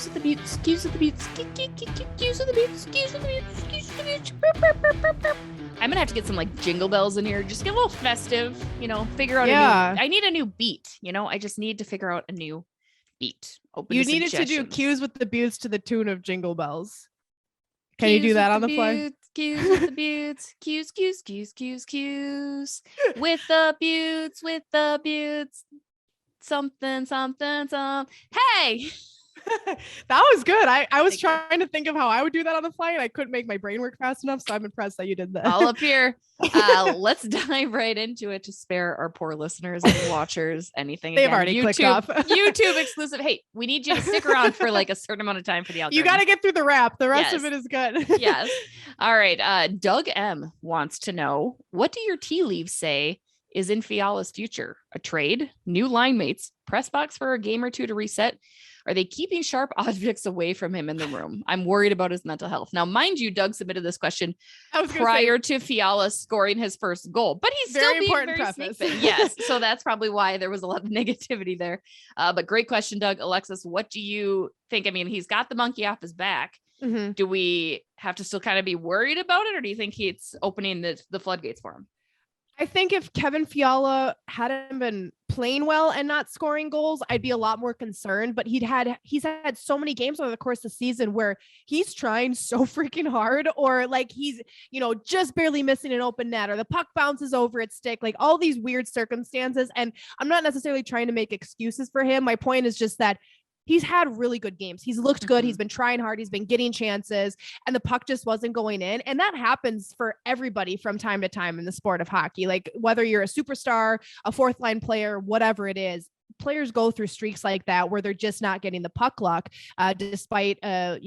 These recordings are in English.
with the Beauts, cues with the Beauts, cues with the Beauts, cues with the Beauts, cues with the Beauts. I'm gonna have to get some like jingle bells in here, just get a little festive, figure out I need a new beat, I just need to figure out a new beat. You needed to do cues with the Beauts to the tune of Jingle Bells. Can you do that on the fly? Cues with the Beauts, cues with the Beauts, something. Hey! That was good. I was trying to think of how I would do that on the fly and I couldn't make my brain work fast enough. So I'm impressed that you did that. All up here. Let's dive right into it to spare our poor listeners and watchers anything. They've already clicked off. YouTube exclusive. Hey, we need you to stick around for like a certain amount of time for the algorithm. You got to get through the wrap. The rest of it is good. Yes. All right. Doug M wants to know, what do your tea leaves say is in Fiala's future? A trade, new line mates, press box for a game or two to reset? Are they keeping sharp objects away from him in the room? I'm worried about his mental health. Now, mind you, Doug submitted this question prior to Fiala scoring his first goal, but he's still being very sneaky. Yes. So that's probably why there was a lot of negativity there. But great question, Doug. Alexis, what do you think? I mean, he's got the monkey off his back. Mm-hmm. Do we have to still kind of be worried about it? Or do you think it's opening the floodgates for him? I think if Kevin Fiala hadn't been playing well and not scoring goals, I'd be a lot more concerned. But he's had so many games over the course of the season where he's trying so freaking hard, or like he's, just barely missing an open net, or the puck bounces over its stick, like all these weird circumstances. And I'm not necessarily trying to make excuses for him. My point is just that he's had really good games. He's looked good. He's been trying hard. He's been getting chances, and the puck just wasn't going in. And that happens for everybody from time to time in the sport of hockey. Like whether you're a superstar, a fourth line player, whatever it is, players go through streaks like that where they're just not getting the puck luck, despite an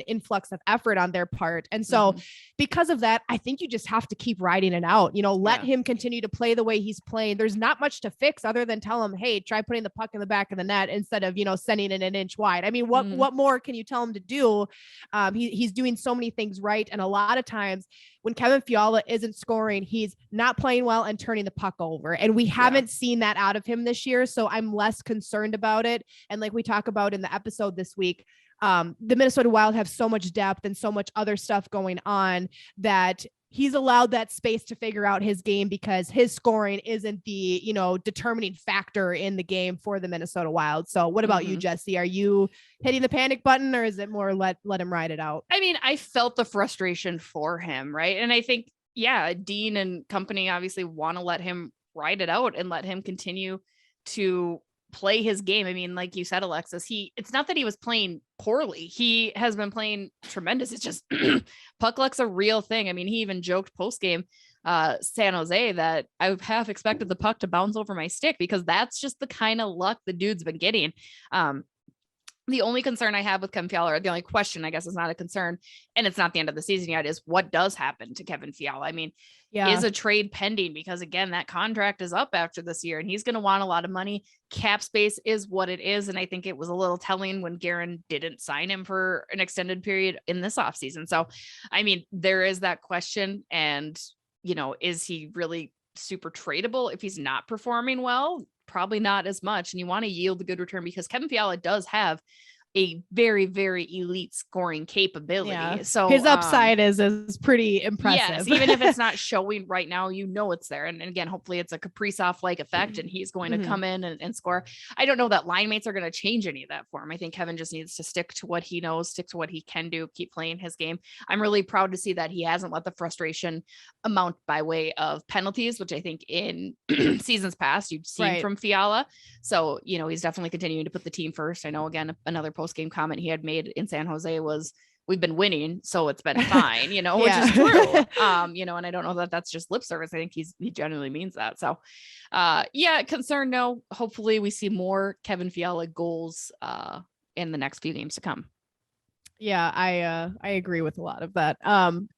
influx of effort on their part. And so because of that, I think you just have to keep riding it out, let him continue to play the way he's playing. There's not much to fix other than tell him, hey, try putting the puck in the back of the net instead of, sending it an inch wide. I mean, what more can you tell him to do? He's doing so many things right. And a lot of times when Kevin Fiala isn't scoring, he's not playing well and turning the puck over. And we haven't seen that out of him this year. So I'm less concerned about it. And like we talk about in the episode this week, the Minnesota Wild have so much depth and so much other stuff going on that he's allowed that space to figure out his game, because his scoring isn't the, determining factor in the game for the Minnesota Wild. So what about you, Jesse? Are you hitting the panic button, or is it more let him ride it out? I mean, I felt the frustration for him, right? And I think, Dean and company obviously want to let him ride it out and let him continue to play his game. I mean, like you said, Alexis, it's not that he was playing poorly. He has been playing tremendous. It's just puck luck's a real thing. I mean, he even joked post game, San Jose, that I would have expected the puck to bounce over my stick, because that's just the kind of luck the dude's been getting. The only concern I have with Kevin Fiala, or the only question, I guess, is not a concern, and it's not the end of the season yet, is what does happen to Kevin Fiala? I mean, is a trade pending? Because again, that contract is up after this year and he's going to want a lot of money. Cap space is what it is. And I think it was a little telling when Guerin didn't sign him for an extended period in this offseason. So, I mean, there is that question. And, is he really super tradable if he's not performing well? Probably not as much. And you want to yield a good return, because Kevin Fiala does have a very, very elite scoring capability. Yeah. So his upside is pretty impressive. Yes, even if it's not showing right now, it's there. And again, hopefully it's a Kaprizov-like effect and he's going to come in and score. I don't know that line mates are going to change any of that for him. I think Kevin just needs to stick to what he knows, stick to what he can do, keep playing his game. I'm really proud to see that he hasn't let the frustration amount by way of penalties, which I think in seasons past you've seen from Fiala. So, he's definitely continuing to put the team first. I know, again, another post-game comment he had made in San Jose was, we've been winning, so it's been fine, which is true. And I don't know that that's just lip service. I think he genuinely means that. So, concern, no. Hopefully we see more Kevin Fiala goals in the next few games to come. Yeah, I agree with a lot of that.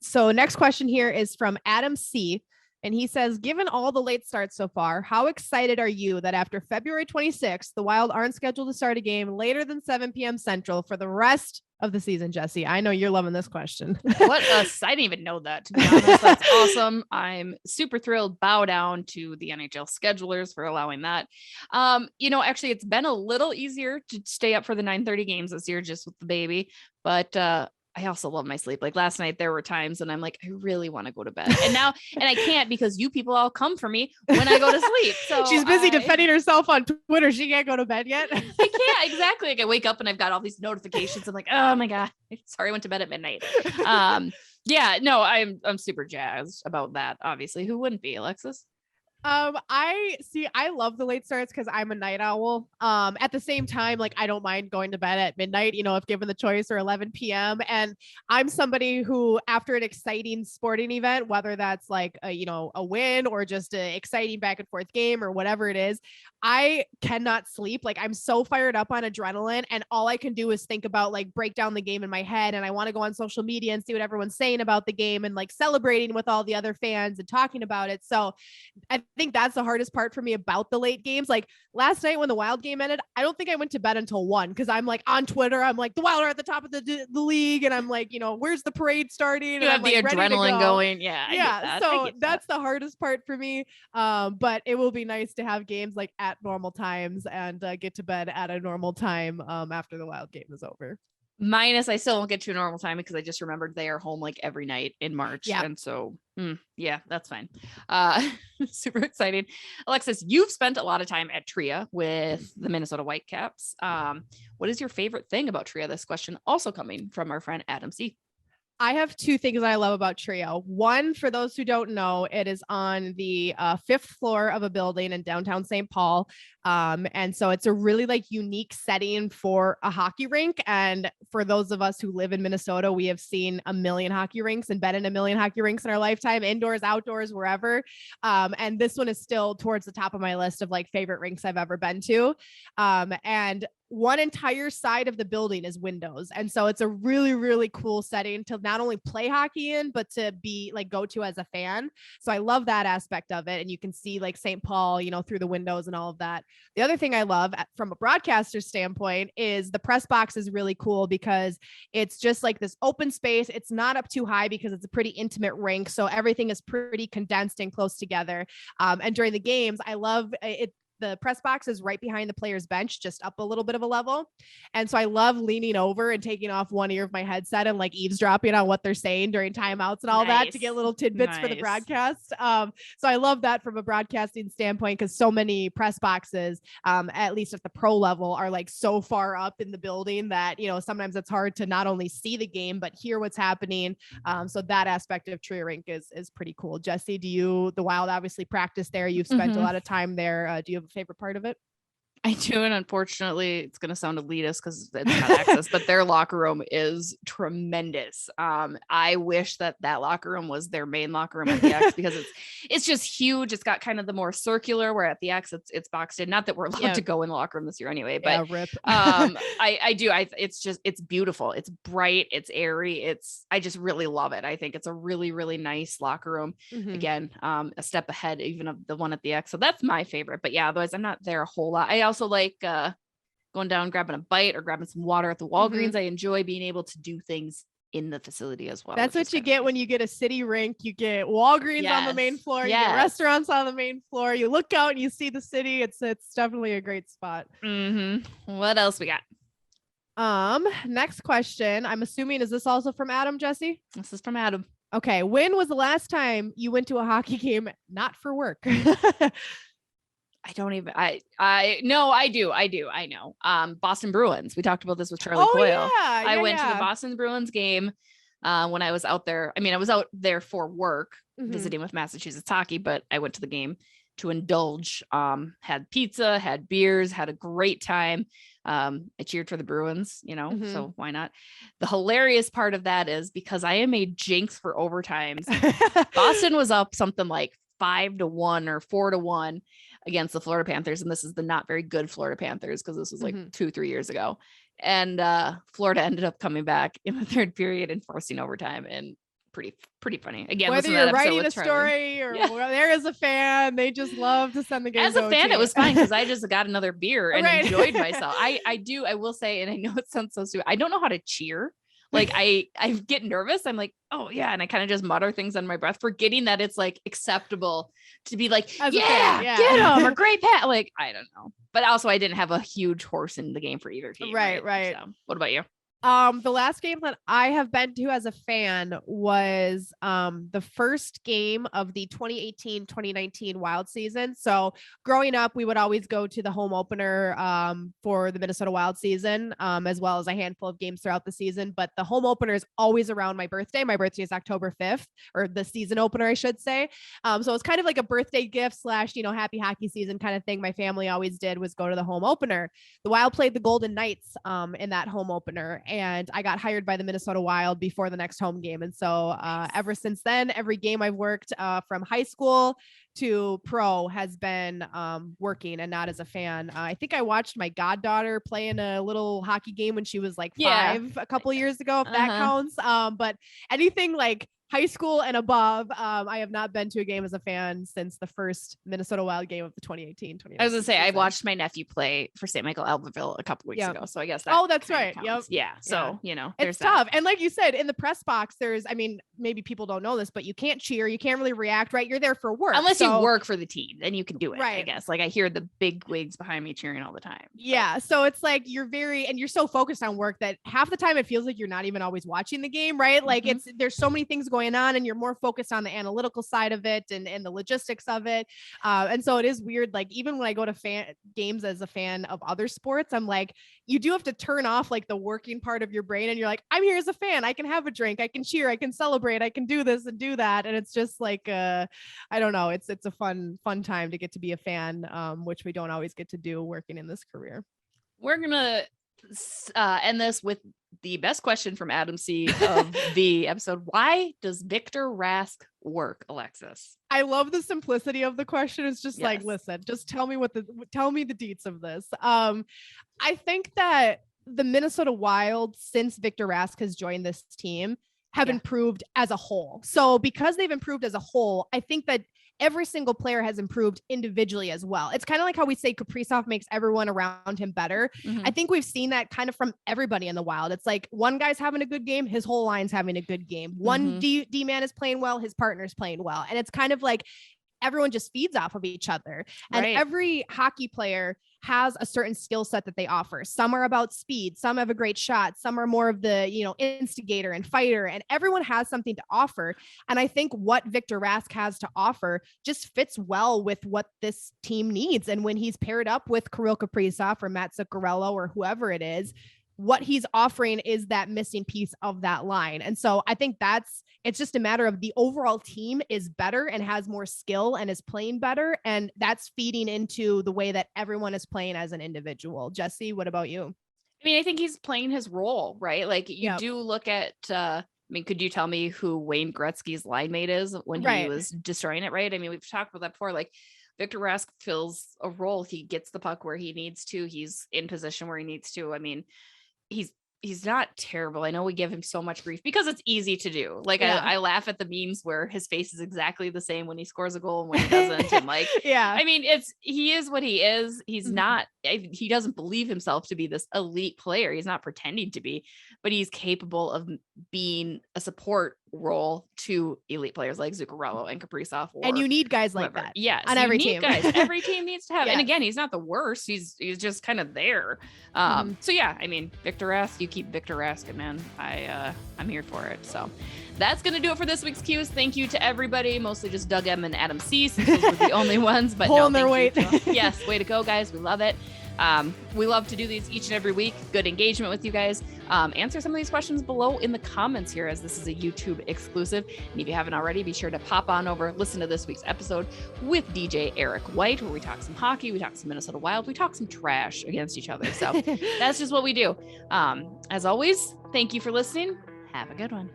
So next question here is from Adam C. And he says, given all the late starts so far, how excited are you that after February 26th, the Wild aren't scheduled to start a game later than 7 p.m. Central for the rest of the season, Jesse? I know you're loving this question. I didn't even know that, to be honest. That's awesome. I'm super thrilled. Bow down to the NHL schedulers for allowing that. Actually, it's been a little easier to stay up for the 9:30 games this year just with the baby, but I also love my sleep. Like last night, there were times and I'm like, I really want to go to bed. And I can't because you people all come for me when I go to sleep. So she's busy defending herself on Twitter. She can't go to bed yet. I can't, exactly. Like I wake up and I've got all these notifications. I'm like, oh my God, sorry, I went to bed at midnight. I'm super jazzed about that. Obviously, who wouldn't be, Alexis? I love the late starts because I'm a night owl. At the same time, like I don't mind going to bed at midnight, if given the choice, or 11 p.m. And I'm somebody who, after an exciting sporting event, whether that's like a win or just an exciting back and forth game or whatever it is, I cannot sleep. Like I'm so fired up on adrenaline, and all I can do is think about like break down the game in my head, and I want to go on social media and see what everyone's saying about the game and like celebrating with all the other fans and talking about it. So I think that's the hardest part for me about the late games. Like last night when the Wild game ended, I don't think I went to bed until 1 because I'm like on Twitter. I'm like, the Wild are at the top of the league, and I'm like, where's the parade starting? You have the adrenaline going. Yeah. So that's the hardest part for me. But it will be nice to have games like at normal times and get to bed at a normal time after the Wild game is over. Minus, I still won't get to a normal time because I just remembered they are home like every night in March. Yeah. And so, that's fine. Super exciting. Alexis, you've spent a lot of time at Tria with the Minnesota Whitecaps. What is your favorite thing about Tria? This question also coming from our friend Adam C. I have two things I love about Trio. One, for those who don't know, it is on the 5th floor of a building in downtown St. Paul. And so it's a really like unique setting for a hockey rink. And for those of us who live in Minnesota, we have seen a million hockey rinks and been in a million hockey rinks in our lifetime, indoors, outdoors, wherever. And this one is still towards the top of my list of like favorite rinks I've ever been to. And one entire side of the building is windows. And so it's a really, really cool setting to not only play hockey in, but to be like go to as a fan. So I love that aspect of it. And you can see like St. Paul, through the windows and all of that. The other thing I love from a broadcaster standpoint is the press box is really cool because it's just like this open space. It's not up too high because it's a pretty intimate rink. So everything is pretty condensed and close together. And during the games, I love it. The press box is right behind the player's bench, just up a little bit of a level. And so I love leaning over and taking off one ear of my headset and like eavesdropping on what they're saying during timeouts and all that to get little tidbits for the broadcast. So I love that from a broadcasting standpoint, because so many press boxes, at least at the pro level, are like so far up in the building that, sometimes it's hard to not only see the game, but hear what's happening. So that aspect of Tria Rink is pretty cool. Jesse, the Wild obviously practice there. You've spent a lot of time there. Do you have a favorite part of it? I do, and unfortunately, it's going to sound elitist because it's not access, but their locker room is tremendous. I wish that locker room was their main locker room at the X because it's just huge. It's got kind of the more circular, where at the X it's boxed in. Not that we're allowed to go in the locker room this year anyway, but rip. I do. It's beautiful. It's bright. It's airy. I just really love it. I think it's a really, really nice locker room. Again, a step ahead even of the one at the X. So that's my favorite. But yeah, otherwise I'm not there a whole lot. I also like going down, grabbing a bite or grabbing some water at the Walgreens. I enjoy being able to do things in the facility as well. That's what you get when you get a city rink. You get Walgreens on the main floor. You get restaurants on the main floor. You look out and you see the city. It's definitely a great spot. What else we got? Next question. I'm assuming, is this also from Adam, Jesse? This is from Adam. Okay. When was the last time you went to a hockey game, not for work? I don't even, I do. I know. Boston Bruins. We talked about this with Charlie Coyle. I went to the Boston Bruins game when I was out there. I mean, I was out there for work visiting with Massachusetts hockey, but I went to the game to indulge, had pizza, had beers, had a great time. I cheered for the Bruins, so why not? The hilarious part of that is because I am a jinx for overtimes. Boston was up something like 5-1 or 4-1 against the Florida Panthers. And this is the not very good Florida Panthers, because this was like 2-3 years ago. And Florida ended up coming back in the third period and forcing overtime and pretty funny. Again, whether listen to that you're episode writing a with Charlie. story or well, there is a fan, they just love to send the game. As a fan, it was fine because I just got another beer and Right. enjoyed myself. I will say, and I know it sounds so stupid, I don't know how to cheer. Like I get nervous. I'm like, oh yeah. And I kind of just mutter things under my breath, forgetting that it's like acceptable to be like, As a yeah, fan, yeah. get him or great pat. Like, I don't know. But also I didn't have a huge horse in the game for either team. Right. So what about you? The last game that I have been to as a fan was the first game of the 2018-2019 Wild season. So growing up, we would always go to the home opener for the Minnesota Wild season, as well as a handful of games throughout the season. But the home opener is always around my birthday. My birthday is October 5th, or the season opener, I should say. So it's kind of like a birthday gift / happy hockey season kind of thing. My family always did was go to the home opener. The Wild played the Golden Knights in that home opener. And I got hired by the Minnesota Wild before the next home game. And so ever since then, every game I've worked from high school to pro has been working and not as a fan. I think I watched my goddaughter play in a little hockey game when she was like 5 a couple years ago, if that counts. But anything like high school and above, I have not been to a game as a fan since the first Minnesota Wild game of the 2018-2019 I was gonna say season. I watched my nephew play for St. Michael Albertville a couple weeks ago, so I guess that that's right. Counts. Yep. Yeah. So it's tough. And like you said, in the press box, maybe people don't know this, but you can't cheer, you can't really react, right? You're there for work. Unless you work for the team, then you can do it. Right. I guess. Like I hear the big wigs behind me cheering all the time. Yeah. So it's like you're so focused on work that half the time it feels like you're not even always watching the game, right? Like there's so many things going on and you're more focused on the analytical side of it and the logistics of it. And so it is weird. Like even when I go to games as a fan of other sports, I'm like, you do have to turn off like the working part of your brain. And you're like, I'm here as a fan. I can have a drink. I can cheer. I can celebrate. I can do this and do that. And it's just like, I don't know. It's a fun time to get to be a fan, which we don't always get to do working in this career. We're going to end this with the best question from Adam C of the episode. Why does Victor Rask work, Alexis? I love the simplicity of the question. It's just like, listen, just tell me the deets of this. I think that the Minnesota Wild, since Victor Rask has joined this team, have improved as a whole. So because they've improved as a whole, I think that every single player has improved individually as well. It's kind of like how we say Kaprizov makes everyone around him better. Mm-hmm. I think we've seen that kind of from everybody in the Wild. It's like one guy's having a good game, his whole line's having a good game. One D-man is playing well, his partner's playing well. And it's kind of like everyone just feeds off of each other. And every hockey player has a certain skill set that they offer. Some are about speed. Some have a great shot. Some are more of the, instigator and fighter, and everyone has something to offer. And I think what Victor Rask has to offer just fits well with what this team needs. And when he's paired up with Kirill Kaprizov or Matt Zuccarello or whoever it is, what he's offering is that missing piece of that line. And so I think it's just a matter of the overall team is better and has more skill and is playing better. And that's feeding into the way that everyone is playing as an individual. Jesse, what about you? I mean, I think he's playing his role, right? Like you do look at, could you tell me who Wayne Gretzky's line mate is when he was destroying it, right? I mean, we've talked about that before. Like Victor Rask fills a role. He gets the puck where he needs to. He's in position where he needs to. I mean, he's not terrible. I know we give him so much grief because it's easy to do. Like I laugh at the memes where his face is exactly the same when he scores a goal and when he doesn't. And like, I mean, he is what he is. He's not, he doesn't believe himself to be this elite player. He's not pretending to be, but he's capable of being a support role to elite players like Zuccarello and Kaprizov. And you need guys like that. Yes. On every team. Guys. Every team needs to have, and again, he's not the worst. He's just kind of there. So yeah, I mean, Victor Rask, you keep Victor Rask, man. I'm here for it. So that's going to do it for this week's Q's. Thank you to everybody, mostly just Doug M and Adam C, since those were the only ones, but pulling their weight. Yes. Way to go, guys. We love it. We love to do these each and every week. Good engagement with you guys. Answer some of these questions below in the comments here, as this is a YouTube exclusive. And if you haven't already, be sure to pop on over, listen to this week's episode with DJ Eric White, where we talk some hockey, we talk some Minnesota Wild, we talk some trash against each other. So that's just what we do. As always, thank you for listening. Have a good one.